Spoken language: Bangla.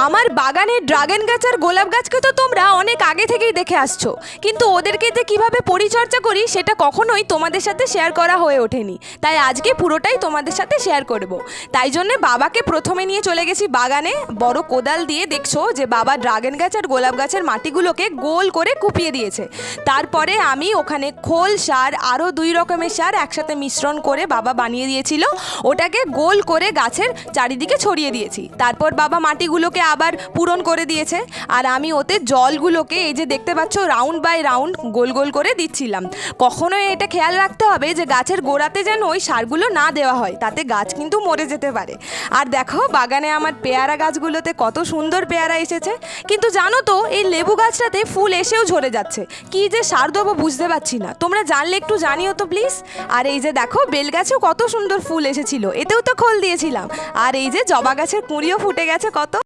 আমার বাগানের ড্রাগন গাছ আর গোলাপ গাছকে তো তোমরা অনেক আগে থেকেই দেখে আসছো, কিন্তু ওদেরকে যে কীভাবে পরিচর্যা করি সেটা কখনোই তোমাদের সাথে শেয়ার করা হয়ে ওঠেনি। তাই আজকে পুরোটাই তোমাদের সাথে শেয়ার করব। তাই জন্যে বাবাকে প্রথমে নিয়ে চলে গেছি বাগানে। বড় কোদাল দিয়ে দেখছো যে বাবা ড্রাগন গাছ আর গোলাপ গাছের মাটিগুলোকে গোল করে কুপিয়ে দিয়েছে। তারপরে আমি ওখানে খোল সার আরও 2 রকমের সার একসাথে মিশ্রণ করে বাবা বানিয়ে দিয়েছিল, ওটাকে গোল করে গাছের চারিদিকে ছড়িয়ে দিয়েছি। তারপর বাবা মাটিগুলোকে আবার পূরণ করে দিয়েছে, আর আমি ওতে জলগুলোকে এই যে দেখতে পাচ্ছ রাউন্ড বাই রাউন্ড গোল গোল করে দিচ্ছিলাম। কখনোই এটা খেয়াল রাখতে হবে যে গাছের গোড়াতে যেন ওই সারগুলো না দেওয়া হয়, তাতে গাছ কিন্তু মরে যেতে পারে। আর দেখো বাগানে আমার পেয়ারা গাছগুলোতে কত সুন্দর পেয়ারা এসেছে, কিন্তু জানো তো এই লেবু গাছটাতে ফুল এসেও ঝরে যাচ্ছে। কি যে সার দেবো বুঝতে পারছি না, তোমরা জানলে একটু জানিও তো প্লিজ। আর এই যে দেখো বেল গাছেও কত সুন্দর ফুল এসেছিল, এতেও তো খোল দিয়েছিলাম। আর এই যে জবা গাছের কুঁড়িও ফুটে গেছে কত।